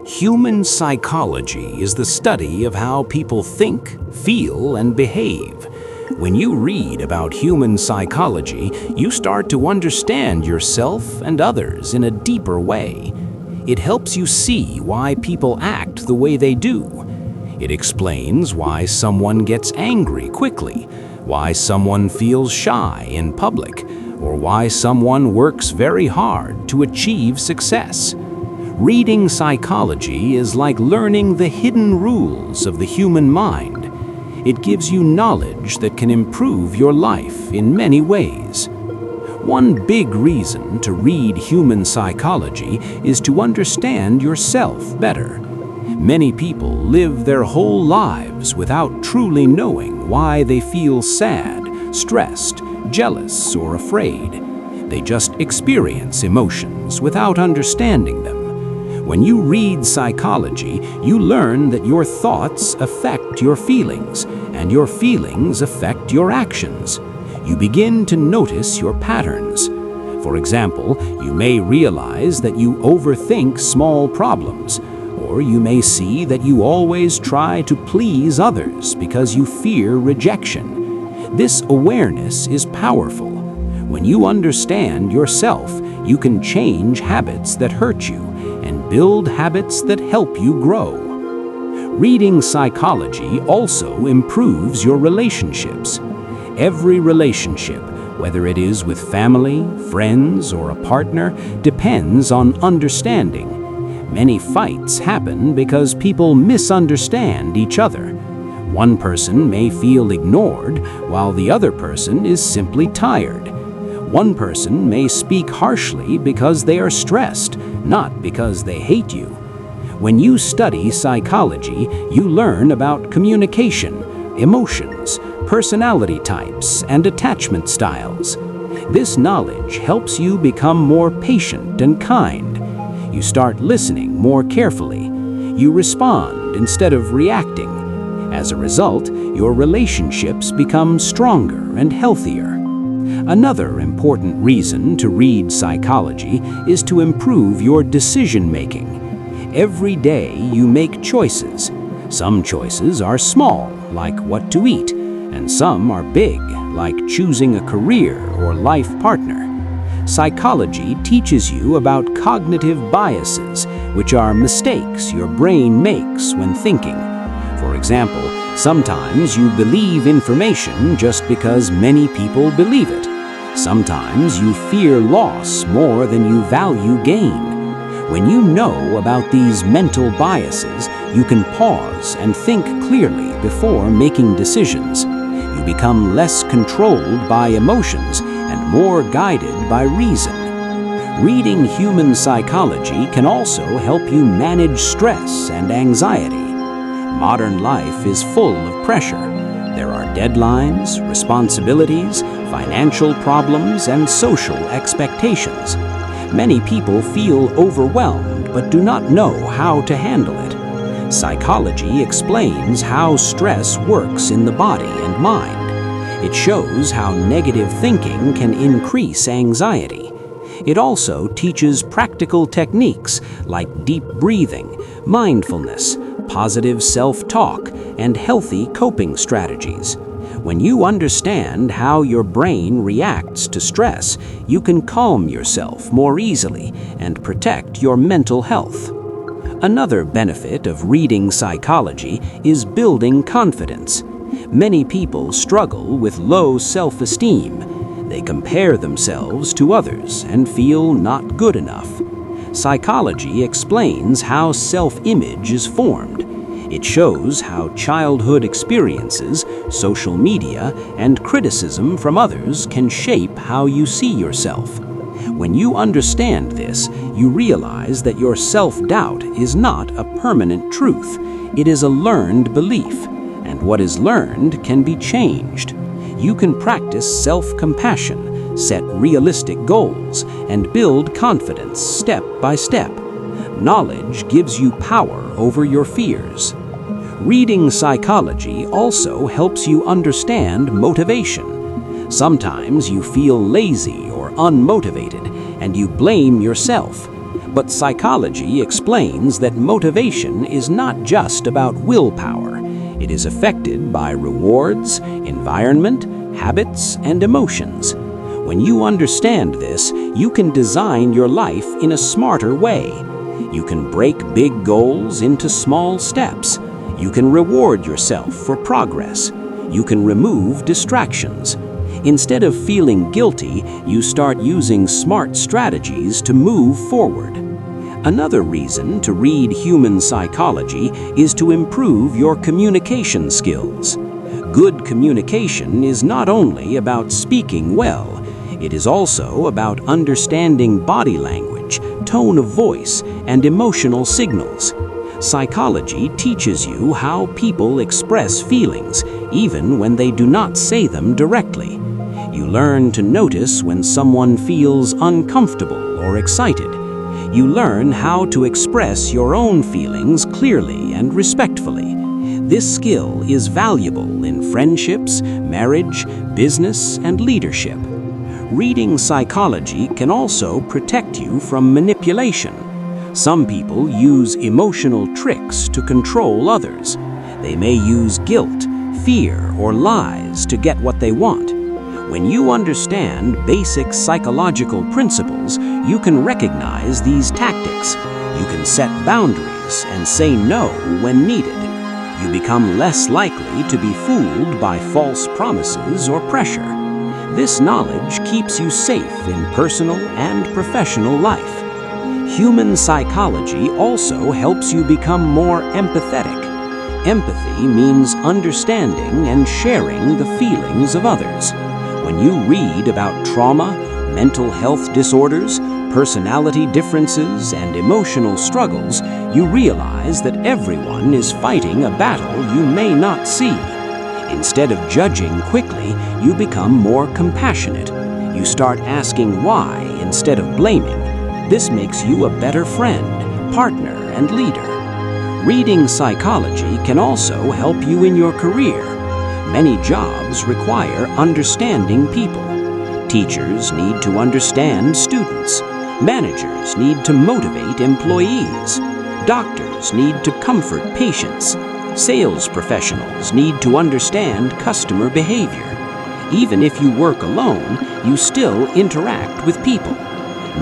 Human psychology is the study of how people think, feel, and behave. When you read about human psychology, you start to understand yourself and others in a deeper way. It helps you see why people act the way they do. It explains why someone gets angry quickly, why someone feels shy in public, or why someone works very hard to achieve success. Reading psychology is like learning the hidden rules of the human mind. It gives you knowledge that can improve your life in many ways. One big reason to read human psychology is to understand yourself better. Many people live their whole lives without truly knowing why they feel sad, stressed, jealous, or afraid. They just experience emotions without understanding them. When you read psychology, you learn that your thoughts affect your feelings, and your feelings affect your actions. You begin to notice your patterns. For example, you may realize that you overthink small problems, or you may see that you always try to please others because you fear rejection. This awareness is powerful. When you understand yourself, you can change habits that hurt you and build habits that help you grow. Reading psychology also improves your relationships. Every relationship, whether it is with family, friends, or a partner, depends on understanding. Many fights happen because people misunderstand each other. One person may feel ignored, while the other person is simply tired. One person may speak harshly because they are stressed, not because they hate you. When you study psychology, you learn about communication, emotions, personality types, and attachment styles. This knowledge helps you become more patient and kind. You start listening more carefully. You respond instead of reacting. As a result, your relationships become stronger and healthier. Another important reason to read psychology is to improve your decision-making. Every day you make choices. Some choices are small, like what to eat, and some are big, like choosing a career or life partner. Psychology teaches you about cognitive biases, which are mistakes your brain makes when thinking. For example, sometimes you believe information just because many people believe it. Sometimes you fear loss more than you value gain. When you know about these mental biases, you can pause and think clearly before making decisions. You become less controlled by emotions and more guided by reason. Reading human psychology can also help you manage stress and anxiety. Modern life is full of pressure. There are deadlines, responsibilities, financial problems, and social expectations. Many people feel overwhelmed but do not know how to handle it. Psychology explains how stress works in the body and mind. It shows how negative thinking can increase anxiety. It also teaches practical techniques like deep breathing, mindfulness, positive self-talk, and healthy coping strategies. When you understand how your brain reacts to stress, you can calm yourself more easily and protect your mental health. Another benefit of reading psychology is building confidence. Many people struggle with low self-esteem. They compare themselves to others and feel not good enough. Psychology explains how self-image is formed. It shows how childhood experiences, social media, and criticism from others can shape how you see yourself. When you understand this, you realize that your self-doubt is not a permanent truth. It is a learned belief, and what is learned can be changed. You can practice self-compassion, set realistic goals, and build confidence step by step. Knowledge gives you power over your fears. Reading psychology also helps you understand motivation. Sometimes you feel lazy or unmotivated, and you blame yourself. But psychology explains that motivation is not just about willpower. It is affected by rewards, environment, habits, and emotions. When you understand this, you can design your life in a smarter way. You can break big goals into small steps. You can reward yourself for progress. You can remove distractions. Instead of feeling guilty, you start using smart strategies to move forward. Another reason to read human psychology is to improve your communication skills. Good communication is not only about speaking well, it is also about understanding body language, tone of voice, and emotional signals. Psychology teaches you how people express feelings, even when they do not say them directly. You learn to notice when someone feels uncomfortable or excited. You learn how to express your own feelings clearly and respectfully. This skill is valuable in friendships, marriage, business, and leadership. Reading psychology can also protect you from manipulation. Some people use emotional tricks to control others. They may use guilt, fear, or lies to get what they want. When you understand basic psychological principles, you can recognize these tactics. You can set boundaries and say no when needed. You become less likely to be fooled by false promises or pressure. This knowledge keeps you safe in personal and professional life. Human psychology also helps you become more empathetic. Empathy means understanding and sharing the feelings of others. When you read about trauma, mental health disorders, personality differences, and emotional struggles, you realize that everyone is fighting a battle you may not see. Instead of judging quickly, you become more compassionate. You start asking why instead of blaming. This makes you a better friend, partner, and leader. Reading psychology can also help you in your career. Many jobs require understanding people. Teachers need to understand students. Managers need to motivate employees. Doctors need to comfort patients. Sales professionals need to understand customer behavior. Even if you work alone, you still interact with people.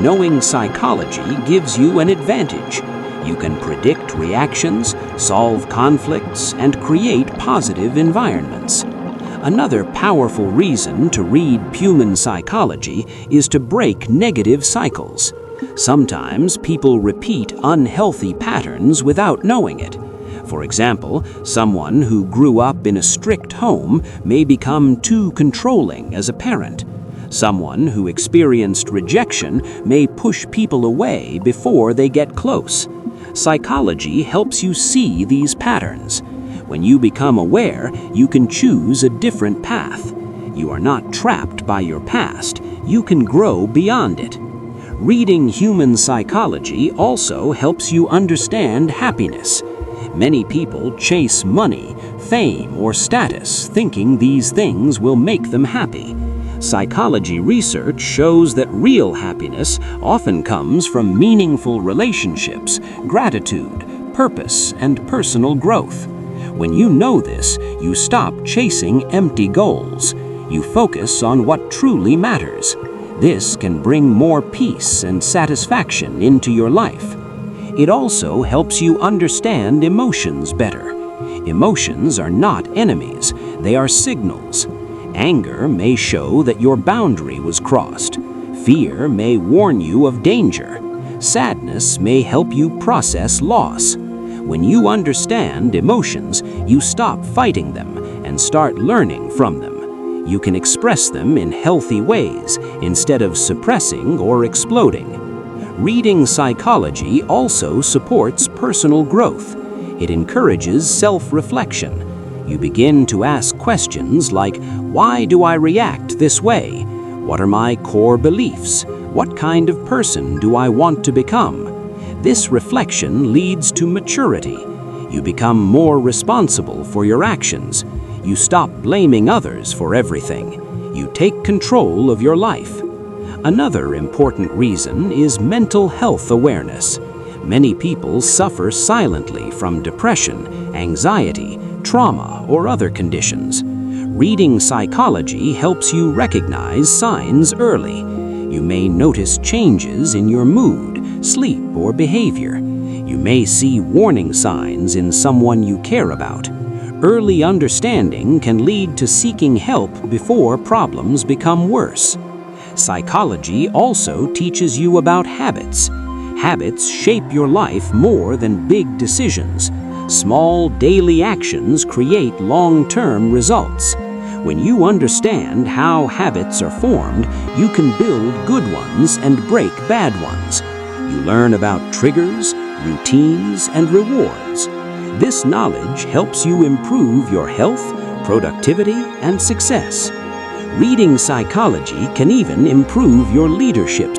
Knowing psychology gives you an advantage. You can predict reactions, solve conflicts, and create positive environments. Another powerful reason to read human psychology is to break negative cycles. Sometimes people repeat unhealthy patterns without knowing it. For example, someone who grew up in a strict home may become too controlling as a parent. Someone who experienced rejection may push people away before they get close. Psychology helps you see these patterns. When you become aware, you can choose a different path. You are not trapped by your past. You can grow beyond it. Reading human psychology also helps you understand happiness. Many people chase money, fame, or status, thinking these things will make them happy. Psychology research shows that real happiness often comes from meaningful relationships, gratitude, purpose, and personal growth. When you know this, you stop chasing empty goals. You focus on what truly matters. This can bring more peace and satisfaction into your life. It also helps you understand emotions better. Emotions are not enemies, they are signals. Anger may show that your boundary was crossed. Fear may warn you of danger. Sadness may help you process loss. When you understand emotions, you stop fighting them and start learning from them. You can express them in healthy ways instead of suppressing or exploding. Reading psychology also supports personal growth. It encourages self-reflection. You begin to ask questions like, why do I react this way? What are my core beliefs? What kind of person do I want to become? This reflection leads to maturity. You become more responsible for your actions. You stop blaming others for everything. You take control of your life. Another important reason is mental health awareness. Many people suffer silently from depression, anxiety, trauma, or other conditions. Reading psychology helps you recognize signs early. You may notice changes in your mood, sleep, or behavior. You may see warning signs in someone you care about. Early understanding can lead to seeking help before problems become worse. Psychology also teaches you about habits. Habits shape your life more than big decisions. Small daily actions create long-term results. When you understand how habits are formed, you can build good ones and break bad ones. You learn about triggers, routines, and rewards. This knowledge helps you improve your health, productivity, and success. Reading psychology can even improve your leadership